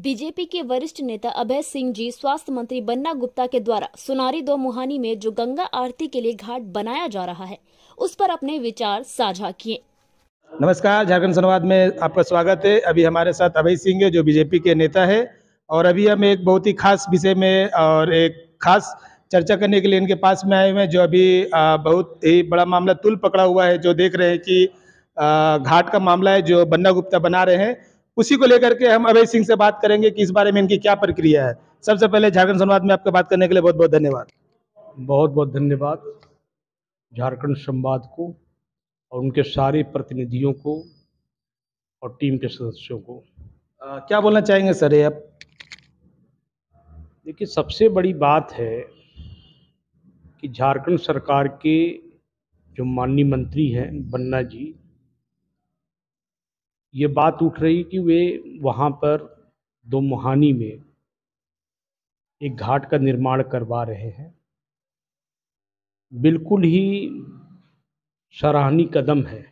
BJP के वरिष्ठ नेता अभय सिंह जी स्वास्थ्य मंत्री बन्ना गुप्ता के द्वारा सुनारी दो मुहानी में जो गंगा आरती के लिए घाट बनाया जा रहा है, उस पर अपने विचार साझा किए। नमस्कार, झारखंड संवाद में आपका स्वागत है। अभी हमारे साथ अभय सिंह है जो बीजेपी के नेता है और अभी हम एक बहुत ही खास विषय में और एक खास चर्चा करने के लिए इनके पास में आए हुए हैं, जो अभी बहुत ही बड़ा मामला तुल पकड़ा हुआ है। जो देख रहे हैं कि घाट का मामला है जो बन्ना गुप्ता बना रहे हैं, उसी को लेकर के हम अभय सिंह से बात करेंगे कि इस बारे में इनकी क्या प्रक्रिया है। सबसे पहले झारखंड संवाद में आपका बात करने के लिए बहुत बहुत धन्यवाद। बहुत बहुत धन्यवाद झारखंड संवाद को और उनके सारे प्रतिनिधियों को और टीम के सदस्यों को। क्या बोलना चाहेंगे सर ये आप? देखिए, सबसे बड़ी बात है कि झारखंड सरकार के जो माननीय मंत्री हैं बन्ना जी, ये बात उठ रही कि वे वहाँ पर दो मुहानी में एक घाट का निर्माण करवा रहे हैं। बिल्कुल ही सराहनीय कदम है,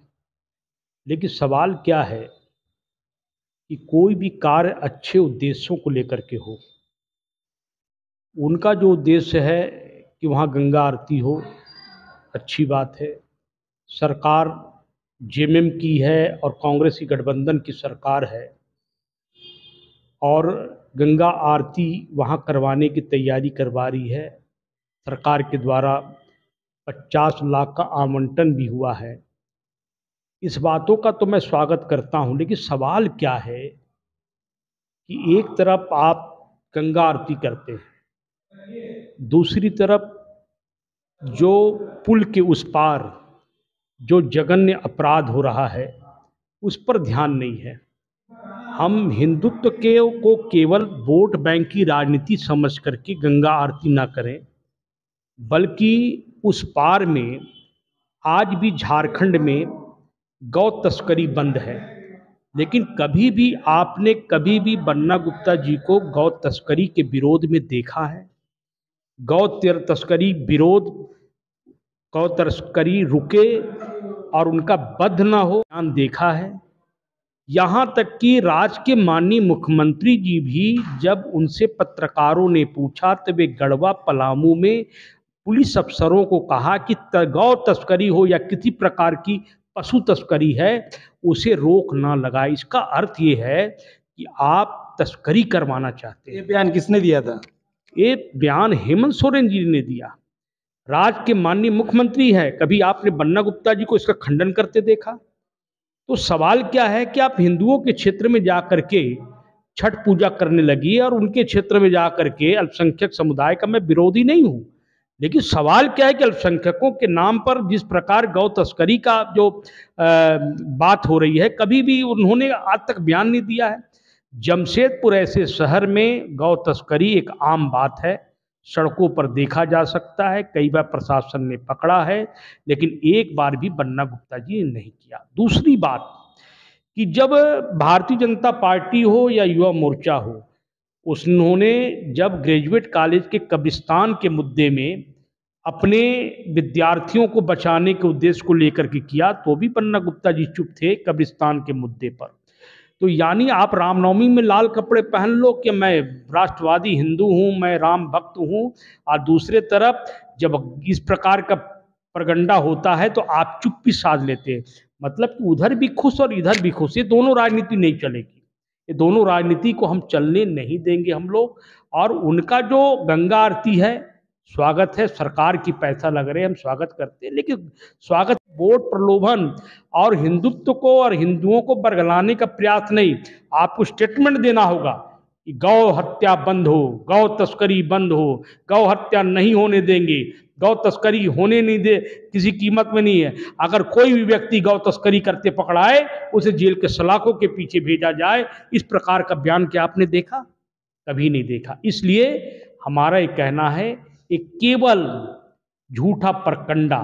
लेकिन सवाल क्या है कि कोई भी कार्य अच्छे उद्देश्यों को लेकर के हो। उनका जो उद्देश्य है कि वहाँ गंगा आरती हो, अच्छी बात है। सरकार जेएमएम की है और कांग्रेस की गठबंधन की सरकार है और गंगा आरती वहाँ करवाने की तैयारी करवा रही है। सरकार के द्वारा 50 लाख का आवंटन भी हुआ है। इस बातों का तो मैं स्वागत करता हूँ, लेकिन सवाल क्या है कि एक तरफ आप गंगा आरती करते हैं, दूसरी तरफ जो पुल के उस पार जो जघन्य अपराध हो रहा है उस पर ध्यान नहीं है। हम हिंदुत्व को केवल वोट बैंक की राजनीति समझ करके गंगा आरती ना करें, बल्कि उस पार में आज भी झारखंड में गौ तस्करी बंद है। लेकिन कभी भी बन्ना गुप्ता जी को गौ तस्करी के विरोध में देखा है? गौ तस्करी रुके और उनका वध ना हो, ध्यान देखा है? यहाँ तक कि राज्य के माननीय मुख्यमंत्री जी भी जब उनसे पत्रकारों ने पूछा तो वे गढ़वा पलामू में पुलिस अफसरों को कहा कि गौ तस्करी हो या किसी प्रकार की पशु तस्करी है, उसे रोक ना लगाए। इसका अर्थ ये है कि आप तस्करी करवाना चाहते हैं। ये बयान किसने दिया था? ये बयान हेमंत सोरेन जी ने दिया। राज्य के माननीय मुख्यमंत्री है, कभी आपने बन्ना गुप्ता जी को इसका खंडन करते देखा? तो सवाल क्या है कि आप हिंदुओं के क्षेत्र में जाकर के छठ पूजा करने लगी और उनके क्षेत्र में जाकर के अल्पसंख्यक समुदाय का मैं विरोधी नहीं हूं, लेकिन सवाल क्या है कि अल्पसंख्यकों के नाम पर जिस प्रकार गौ तस्करी का जो बात हो रही है, कभी भी उन्होंने आज तक बयान नहीं दिया है। जमशेदपुर ऐसे शहर में गौ तस्करी एक आम बात है, सड़कों पर देखा जा सकता है, कई बार प्रशासन ने पकड़ा है, लेकिन एक बार भी बन्ना गुप्ता जी ने नहीं किया। दूसरी बात कि जब भारतीय जनता पार्टी हो या युवा मोर्चा हो, उन्होंने जब ग्रेजुएट कॉलेज के कब्रिस्तान के मुद्दे में अपने विद्यार्थियों को बचाने के उद्देश्य को लेकर के किया, तो भी बन्ना गुप्ता जी चुप थे कब्रिस्तान के मुद्दे पर। तो यानी आप रामनवमी में लाल कपड़े पहन लो कि मैं राष्ट्रवादी हिंदू हूँ, मैं राम भक्त हूँ, और दूसरे तरफ जब इस प्रकार का प्रगंडा होता है तो आप चुप्पी साध लेते हैं। मतलब कि उधर भी खुश और इधर भी खुश, ये दोनों राजनीति नहीं चलेगी। ये दोनों राजनीति को हम चलने नहीं देंगे हम लोग। और उनका जो गंगा आरती है, स्वागत है, सरकार की पैसा लग रहे हैं, हम स्वागत करते हैं, लेकिन स्वागत वोट प्रलोभन और हिंदुत्व को और हिंदुओं को बरगलाने का प्रयास नहीं। आपको स्टेटमेंट देना होगा कि गौ हत्या बंद हो, गौ तस्करी बंद हो, गौ हत्या नहीं होने देंगे, गौ तस्करी होने नहीं दे, किसी कीमत में नहीं है। अगर कोई भी व्यक्ति गौ तस्करी करते पकड़ाए, उसे जेल के सलाखों के पीछे भेजा जाए। इस प्रकार का बयान क्या आपने देखा? कभी नहीं देखा। इसलिए हमारा ये कहना है, एक केवल झूठा प्रकंडा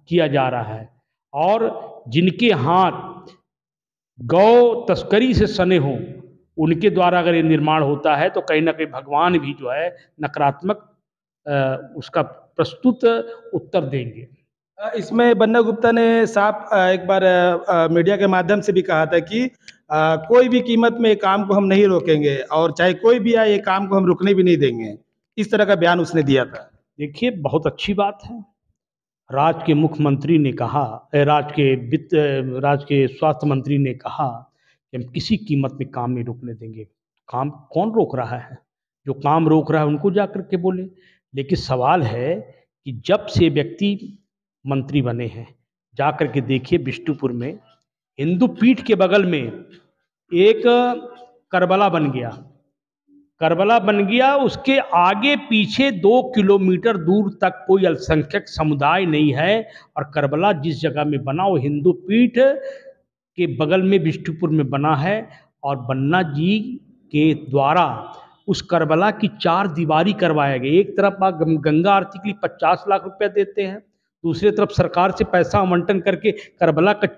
किया जा रहा है और जिनके हाथ गौ तस्करी से सने हों, उनके द्वारा अगर ये निर्माण होता है तो कहीं ना कहीं भगवान भी जो है नकारात्मक उसका प्रस्तुत उत्तर देंगे। इसमें बन्ना गुप्ता ने साफ एक बार मीडिया के माध्यम से भी कहा था कि कोई भी कीमत में ये काम को हम नहीं रोकेंगे और चाहे कोई भी आए ये काम को हम रुकने भी नहीं देंगे। इस तरह का बयान उसने दिया था। देखिए, बहुत अच्छी बात है। राज्य के मुख्यमंत्री ने कहा, राज्य के स्वास्थ्य मंत्री ने कहा कि हम किसी कीमत में काम नहीं रोकने देंगे। काम कौन रोक रहा है? जो काम रोक रहा है उनको जा कर के बोले। लेकिन सवाल है कि जब से व्यक्ति मंत्री बने हैं, जा कर के देखिए बिष्टुपुर में हिंदू पीठ के बगल में एक करबला बन गया। करबला बन गया, उसके आगे पीछे 2 किलोमीटर दूर तक कोई अल्पसंख्यक समुदाय नहीं है। और करबला जिस जगह में बना वो हिंदू पीठ के बगल में बिष्टुपुर में बना है। और बन्ना जी के द्वारा उस करबला की 4 दीवारी करवाया गया। एक तरफ आप गंगा आरती के लिए 50 लाख रुपया देते हैं, दूसरी तरफ सरकार से पैसा आवंटन करके करबला का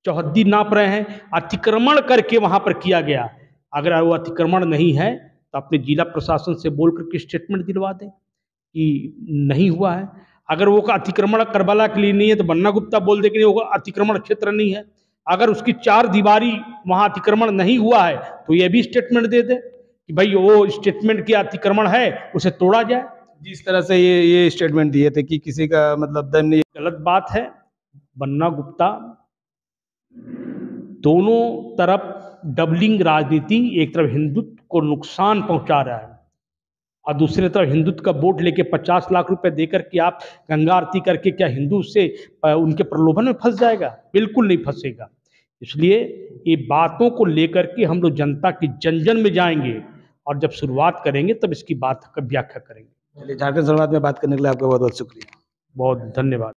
चौहद्दी नाप रहे हैं। अतिक्रमण करके वहां पर किया गया। अगर वो अतिक्रमण नहीं है तो अपने जिला प्रशासन से बोल करके स्टेटमेंट दिलवा दें कि नहीं हुआ है। अगर वो का अतिक्रमण करबला के लिए नहीं है तो बन्ना गुप्ता बोल दे कि वो अतिक्रमण क्षेत्र नहीं है। अगर उसकी 4 दीवारी वहां अतिक्रमण नहीं हुआ है तो ये भी स्टेटमेंट दे दे कि भाई वो स्टेटमेंट के अतिक्रमण है, उसे तोड़ा जाए। जिस तरह से ये स्टेटमेंट दिए थे कि किसी का मतलब दम नहीं। गलत बात है। बन्ना गुप्ता दोनों तरफ डबलिंग राजनीति, एक तरफ हिंदुत्व को नुकसान पहुंचा रहा है और दूसरी तरफ हिंदुत्व का वोट लेके 50 लाख रुपए देकर के आप गंगा आरती करके क्या हिंदू से उनके प्रलोभन में फंस जाएगा? बिल्कुल नहीं फंसेगा। इसलिए ये बातों को लेकर के हम लोग जनता की जन जन में जाएंगे और जब शुरुआत करेंगे तब इसकी बात का व्याख्या करेंगे। चलिए, झारखंड संवाद में बात करने के लिए आपका बहुत बहुत शुक्रिया। बहुत धन्यवाद।